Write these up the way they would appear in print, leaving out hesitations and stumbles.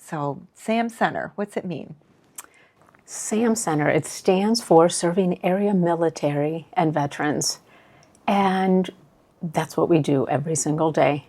So SAM Center, what's it mean? SAM Center, it stands for Serving Area Military and Veterans. And that's what we do every single day.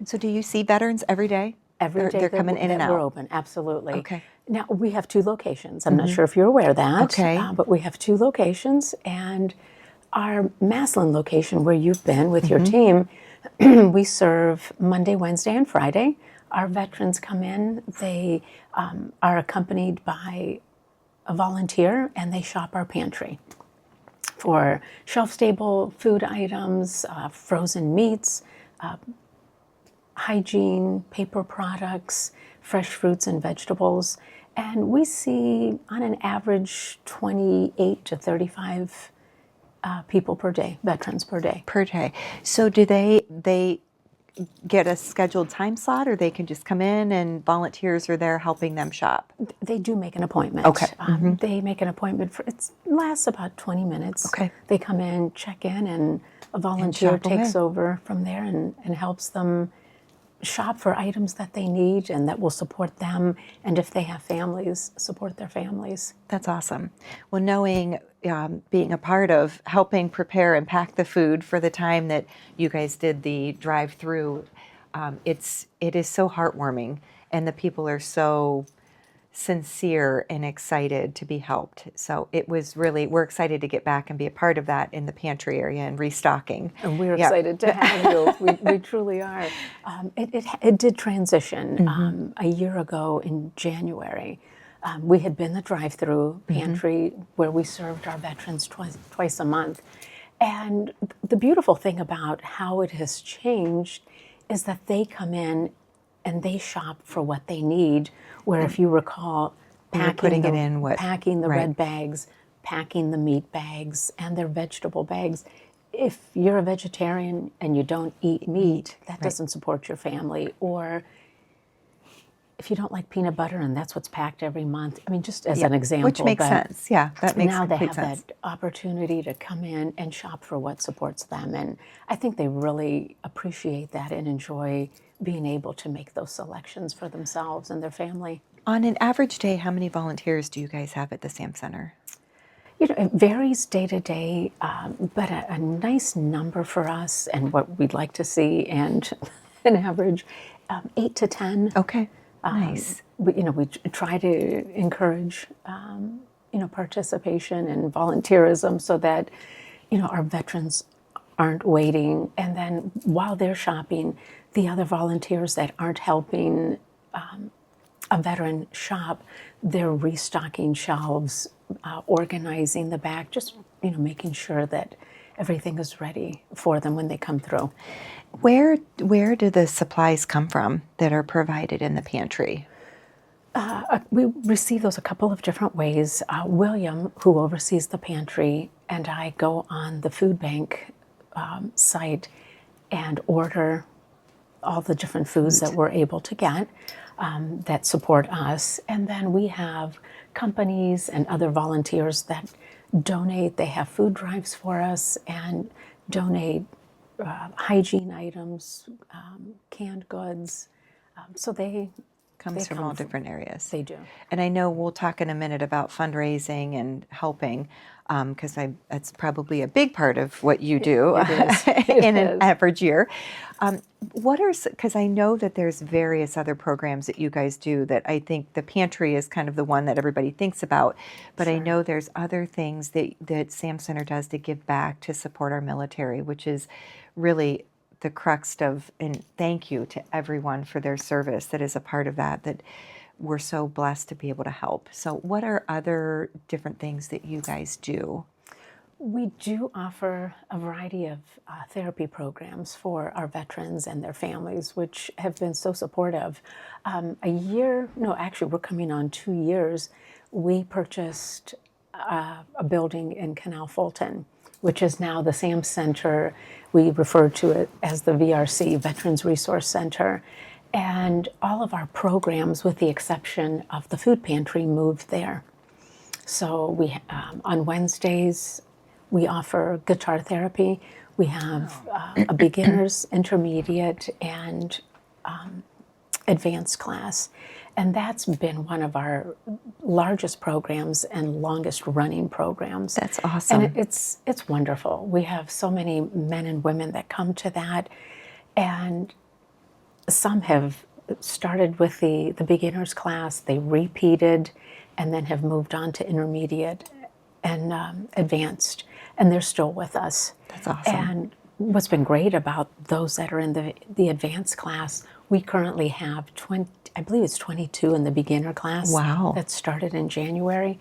So do you see veterans every day? Every day They're coming in and that we're out. open, absolutely. Okay. Now, we have 2 locations. I'm not sure if you're aware of that. Okay. But we have 2 locations. And our Massillon location, where you've been with your team, we serve Monday, Wednesday, and Friday. Our veterans come in. They are accompanied by a volunteer, and they shop our pantry for shelf-stable food items, frozen meats, hygiene, paper products, fresh fruits and vegetables. And we see, on an average, 28 to 35 people per day, veterans per day. Per day. So do they get a scheduled time slot, or they can just come in and volunteers are there helping them shop? They do make an appointment. Okay. They make an appointment for, it lasts about 20 minutes. Okay. They come in, check in, and a volunteer shop away. takes over from there and helps them shop for items that they need and that will support them, and if they have families, support their families. That's awesome. Well, knowing, being a part of helping prepare and pack the food for the time that you guys did the drive-through, it is so heartwarming, and the people are so sincere and excited to be helped. So it was really, we're excited to get back and be a part of that in the pantry area and restocking. And we're excited to have you. We truly are. It did transition a year ago in January. We had been the drive-through pantry where we served our veterans twice a month. And the beautiful thing about how it has changed is that they come in and they shop for what they need, where if you recall, packing the red bags, packing the meat bags, and their vegetable bags. If you're a vegetarian and you don't eat meat, that doesn't support your family. Or if you don't like peanut butter and that's what's packed every month. I mean, just as an example. Which makes sense. Yeah, that makes now they complete have sense. that opportunity to come in and shop for what supports them. And I think they really appreciate that and enjoy being able to make those selections for themselves and their family. On an average day, how many volunteers do you guys have at the SAM Center? You know, it varies day to day, but a nice number for us and what we'd like to see, and an average 8 to 10. Okay, nice. We try to encourage participation and volunteerism so that our veterans aren't waiting, and then while they're shopping, the other volunteers that aren't helping a veteran shop, they're restocking shelves, organizing the back, just making sure that everything is ready for them when they come through. Where do the supplies come from that are provided in the pantry? We receive those a couple of different ways. William, who oversees the pantry, and I go on the food bank site and order all the different foods that we're able to get that support us. And then we have companies and other volunteers that donate. They have food drives for us and donate hygiene items, canned goods. So they Comes from all different areas. They do. And I know we'll talk in a minute about fundraising and helping, because that's probably a big part of what you do in an average year. Because I know that there's various other programs that you guys do that I think the pantry is kind of the one that everybody thinks about, but I know there's other things that SAM Center does to give back to support our military, which is really the crux of, and thank you to everyone for their service that is a part of that we're so blessed to be able to help. So what are other different things that you guys do? We do offer a variety of therapy programs for our veterans and their families, which have been so supportive. We're coming on 2 years, we purchased a building in Canal Fulton, which is now the SAM Center. We refer to it as the VRC, Veterans Resource Center. And all of our programs, with the exception of the food pantry, moved there. So we on Wednesdays, we offer guitar therapy. We have a beginner's, intermediate, and advanced class. And that's been one of our largest programs and longest running programs. That's awesome. And it's wonderful. We have so many men and women that come to that. And some have started with the beginner's class, they repeated, and then have moved on to intermediate and advanced. And they're still with us. That's awesome. And what's been great about those that are in the advanced class, we currently have 20, I believe it's 22 in the beginner class. Wow. That started in January.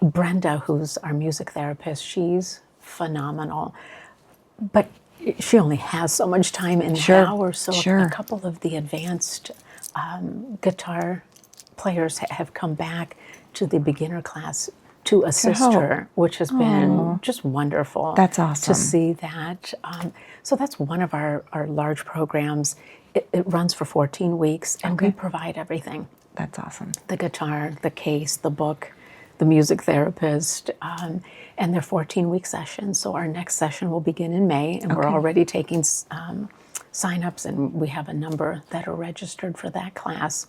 Brenda, who's our music therapist, she's phenomenal. But she only has so much time in the hour, so a couple of the advanced guitar players have come back to the beginner class to assist her, which has been just wonderful. That's awesome. To see that. So that's one of our large programs. It runs for 14 weeks, and we provide everything. That's awesome. The guitar, the case, the book, the music therapist, and they're 14-week sessions. So our next session will begin in May, and we're already taking sign-ups, and we have a number that are registered for that class.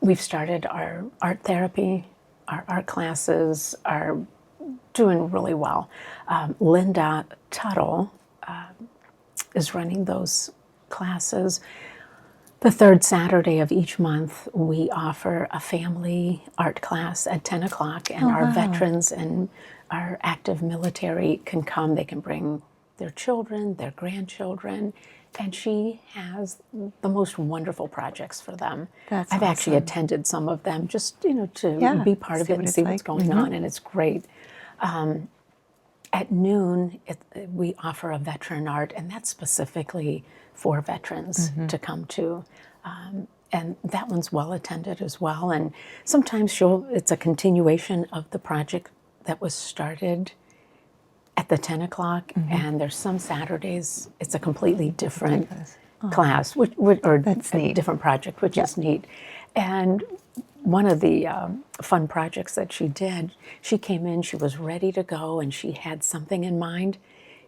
We've started our art therapy. Our art classes are doing really well. Linda Tuttle is running those classes. The third Saturday of each month, we offer a family art class at 10 o'clock, and our veterans and our active military can come. They can bring their children, their grandchildren, and she has the most wonderful projects for them. That's I've actually attended some of them just, to be part of it and see what's going on, and it's great. At noon, we offer a veteran art, and that's specifically for veterans to come to. And that one's well attended as well. And sometimes it's a continuation of the project that was started at the 10 o'clock, and there's some Saturdays it's a completely different class, or That's a neat. different project, which is neat. And one of the fun projects that she did, she came in, she was ready to go, and she had something in mind.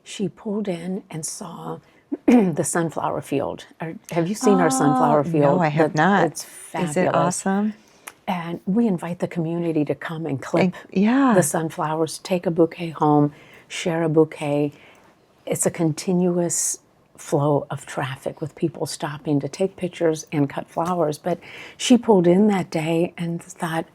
She pulled in and saw the sunflower field. Have you seen our sunflower field? No, I have not. It's fabulous. Is it awesome? And we invite the community to come and clip Yeah. the sunflowers, take a bouquet home, share a bouquet. It's a continuous flow of traffic with people stopping to take pictures and cut flowers. But she pulled in that day and thought,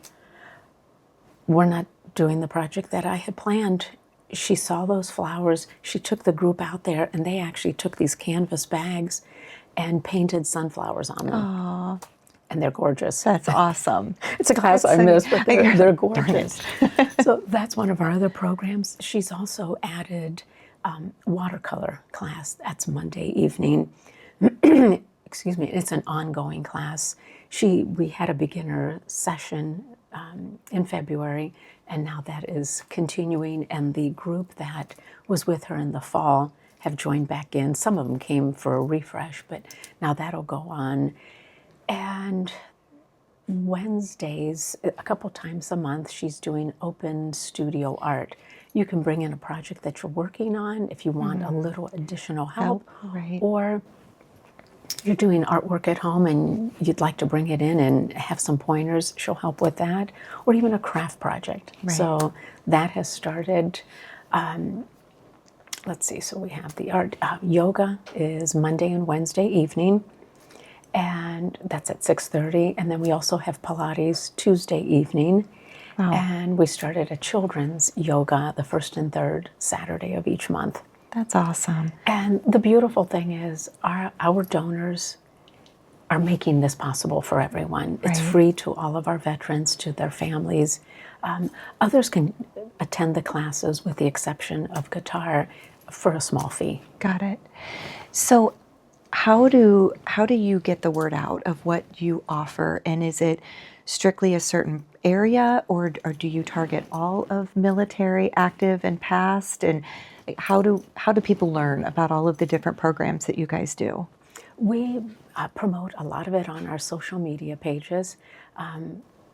we're not doing the project that I had planned. She saw those flowers. She took the group out there, and they actually took these canvas bags and painted sunflowers on them. Aww. And they're gorgeous. That's awesome. It's a class I missed, but they're gorgeous. So that's one of our other programs. She's also added watercolor class. That's Monday evening. Excuse me. It's an ongoing class. We had a beginner session in February, and now that is continuing. And the group that was with her in the fall have joined back in. Some of them came for a refresh, but now that'll go on. And Wednesdays, a couple times a month, she's doing open studio art. You can bring in a project that you're working on if you want a little additional help, or you're doing artwork at home and you'd like to bring it in and have some pointers, she'll help with that, or even a craft project. So that has started. Let's see, so we have the art. Yoga is Monday and Wednesday evening, and that's at 6:30. And then we also have Pilates Tuesday evening. Wow. And we started a children's yoga the first and third Saturday of each month. That's awesome. And the beautiful thing is our donors are making this possible for everyone. It's free to all of our veterans, to their families. Others can attend the classes with the exception of guitar for a small fee. Got it. So how do you get the word out of what you offer? And is it strictly a certain area, or do you target all of military, active and past? And how do people learn about all of the different programs that you guys do? We promote a lot of it on our social media pages.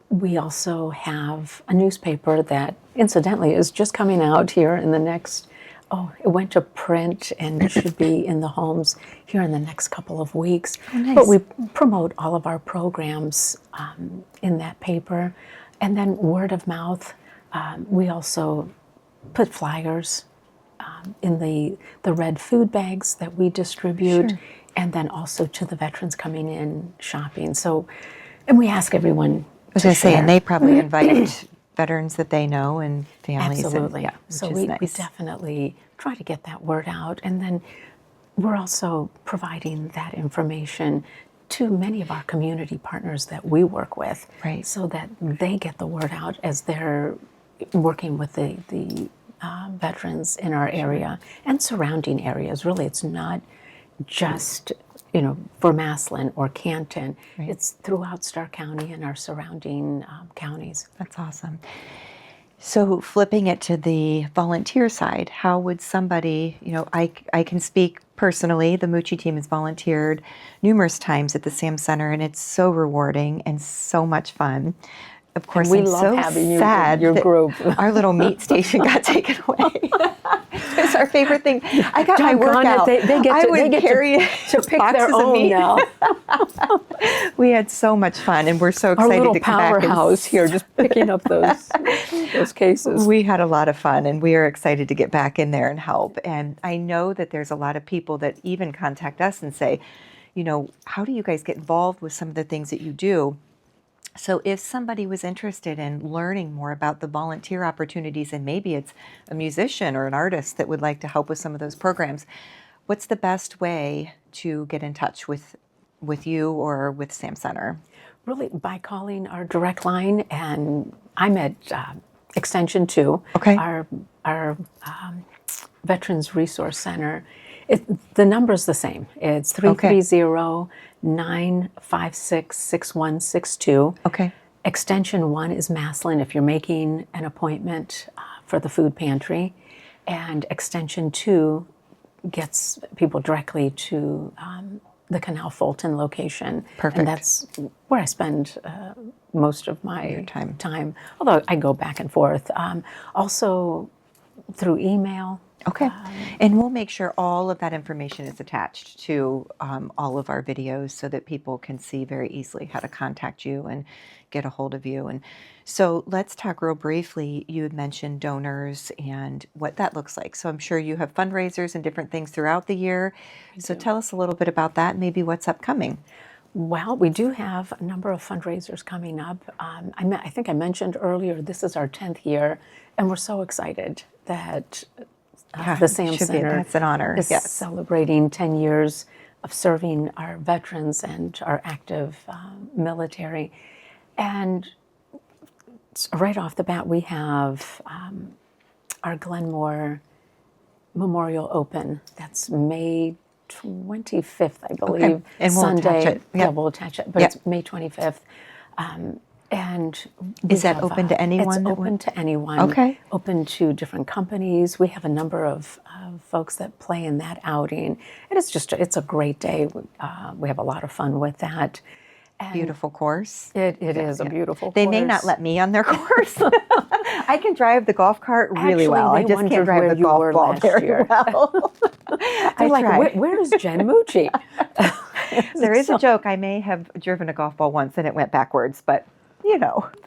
We also have a newspaper that, incidentally, is just coming out here in the next Oh, it went to print and should be in the homes here in the next couple of weeks. Oh, nice. But we promote all of our programs in that paper. And then word of mouth, we also put flyers in the red food bags that we distribute, Sure. and then also to the veterans coming in shopping. So, and we ask everyone I was to going to say, share. and they probably invite veterans that they know and families. Absolutely. And, yeah, So which is we nice. definitely try to get that word out. And then we're also providing that information to many of our community partners that we work with, Right. so that they get the word out as they're working with the veterans in our area and surrounding areas. Really, it's not just for Massillon or Canton. Right. It's throughout Stark County and our surrounding counties. That's awesome. So flipping it to the volunteer side, how would somebody, I can speak personally, the Mucci team has volunteered numerous times at the Sam Center, and it's so rewarding and so much fun. Of course, we I'm love so having you in sad your that group. our little meat station got taken away. It's our favorite thing. I got my Doggone workout. it, they get I to, would they get carry to pick boxes their of own meat. now. We had so much fun, and we're so Our excited little to come back. powerhouse here, just picking up those cases. We had a lot of fun, and we are excited to get back in there and help. And I know that there's a lot of people that even contact us and say, how do you guys get involved with some of the things that you do? So if somebody was interested in learning more about the volunteer opportunities, and maybe it's a musician or an artist that would like to help with some of those programs, what's the best way to get in touch with you or with Sam Center? Really, by calling our direct line, and I'm at Extension 2, Okay. our Veterans Resource Center. The number's the same. It's 330-956-6162. Okay. Extension 1 is Massillon if you're making an appointment for the food pantry. And Extension 2 gets people directly to the Canal Fulton location. Perfect. And that's where I spend most of my time, although I go back and forth. Also through email. Okay. And we'll make sure all of that information is attached to all of our videos so that people can see very easily how to contact you and get a hold of you. And so let's talk real briefly. You had mentioned donors and what that looks like. So I'm sure you have fundraisers and different things throughout the year. So tell us a little bit about that, maybe what's upcoming. Well, we do have a number of fundraisers coming up. I think I mentioned earlier, this is our 10th year, and we're so excited that the Sam Center That's an honor. is Yes. celebrating 10 years of serving our veterans and our active military. And right off the bat, we have our Glenmore Memorial Open. That's May 25th, I believe. Okay. And we'll Sunday. attach it. Yeah, Yep. we'll attach it. But Yep. it's May 25th. And Is that open to anyone? It's open to anyone. Okay. Open to different companies. We have a number of folks that play in that outing. And it's a great day. We have a lot of fun with that. And Beautiful course. It is a beautiful They course. may not let me on their course. I can drive the golf cart really Actually, well. I they just wondered can't drive where the you golf were ball last very year. well. They're like, try. where is Jen Mucci? There is a joke. I may have driven a golf ball once and it went backwards, but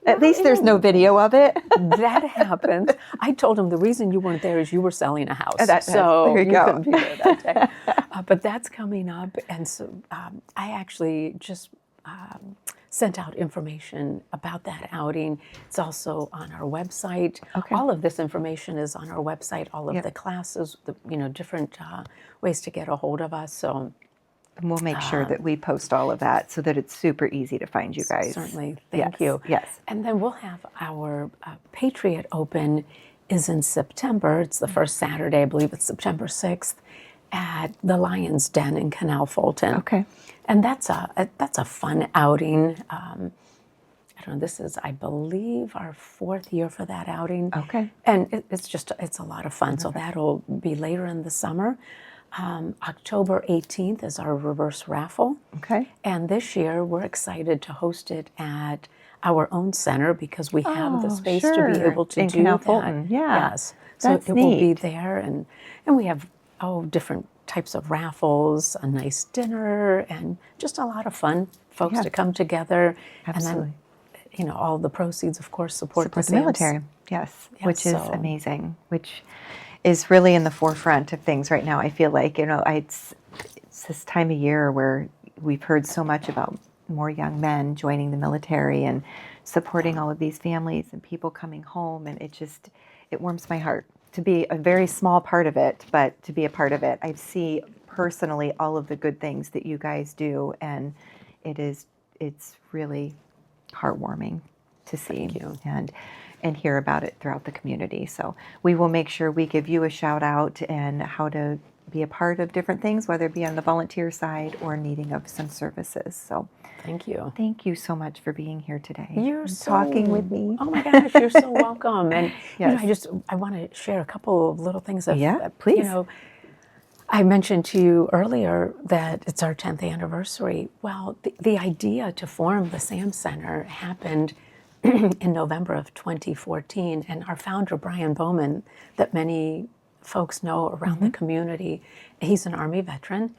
at least there's no video of it. That happens. I told him the reason you weren't there is you were selling a house. So there you go. Couldn't be there that day. But that's coming up. And so I actually just sent out information about that outing. It's also on our website. Okay. All of this information is on our website, all of Yep. the classes, different ways to get a hold of us. So And we'll make sure that we post all of that so that it's super easy to find you guys. certainly, thank you. Yes. And then we'll have our Patriot Open is in September. It's the first Saturday, I believe it's September 6th, at the Lion's Den in Canal Fulton. Okay. And that's a fun outing. I don't know, this is, I believe, our 4th year for that outing. Okay. And it's a lot of fun. So that'll be later in the summer. October 18th is our reverse raffle. Okay. And this year, we're excited to host it at our own center because we have the space to be sure. able to In do Canal that. Fulton, yeah. Yes. So That's it will be neat. there, and we have different types of raffles, a nice dinner, and just a lot of fun. Folks Yeah. to come together, Absolutely. and then all the proceeds, of course, support the military. Yes, Yeah, which is so- amazing. Which is really in the forefront of things right now. I feel like it's this time of year where we've heard so much about more young men joining the military and supporting all of these families and people coming home, and it warms my heart to be a very small part of it, but to be a part of it. I see personally all of the good things that you guys do, and it's really heartwarming to see and hear about it throughout the community. So we will make sure we give you a shout out and how to be a part of different things, whether it be on the volunteer side or needing of some services. So Thank you. thank you so much for being here today. You're and so, talking with me. Oh my gosh, you're so welcome. And Yes. I want to share a couple of little things. Please. I mentioned to you earlier that it's our 10th anniversary. Well, the idea to form the SAM Center happened in November of 2014, and our founder, Brian Bowman, that many folks know around the community, he's an Army veteran.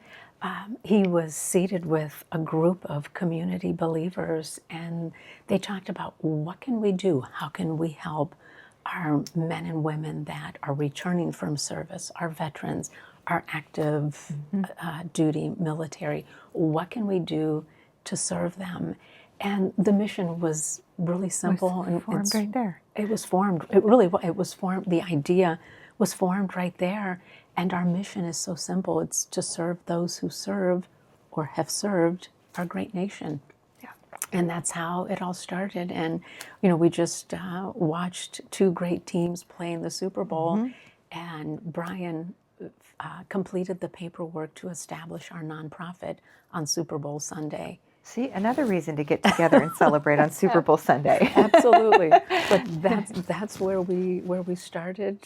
He was seated with a group of community believers, and they talked about what can we do? How can we help our men and women that are returning from service, our veterans, our active duty military? What can we do to serve them? And the mission was really simple. It was formed right there. It was formed. It was formed. The idea was formed right there. And our mission is so simple. It's to serve those who serve or have served our great nation. Yeah. And that's how it all started. And, we just watched two great teams play in the Super Bowl. And Brian completed the paperwork to establish our nonprofit on Super Bowl Sunday. See, another reason to get together and celebrate on Super Bowl Sunday. Absolutely, but that's where we started,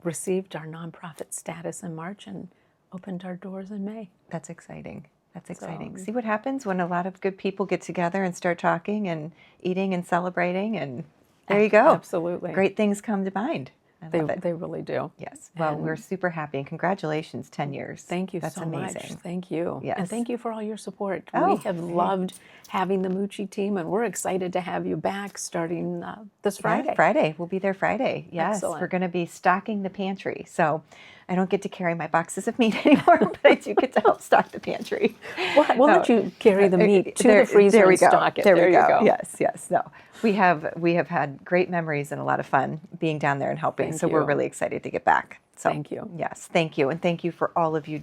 received our nonprofit status in March, and opened our doors in May. That's exciting. That's exciting. See what happens when a lot of good people get together and start talking and eating and celebrating, and there you go. Absolutely, Great things come to mind. I love it. They really do. Yes. Well, we're super happy, and congratulations, 10 years. Thank you That's so amazing. much. Thank you. Yes. And thank you for all your support. Oh, we have loved having the Mucci team, and we're excited to have you back starting this Friday. Yeah, Friday. We'll be there Friday. Yes. Excellent. We're going to be stocking the pantry. So I don't get to carry my boxes of meat anymore, but I do get to help stock the pantry. We'll let you carry the meat to the freezer there we and go. stock it. There we you go. Yes, yes. No, we have had great memories and a lot of fun being down there and helping. Thank so we're you. really excited to get back. So Thank you. Yes, thank you, and thank you for all of you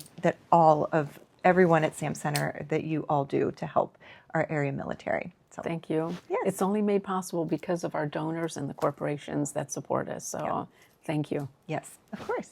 all of everyone at SAM Center that you all do to help our area military. So Thank you. Yes. It's only made possible because of our donors and the corporations that support us. So thank you. yes, of course.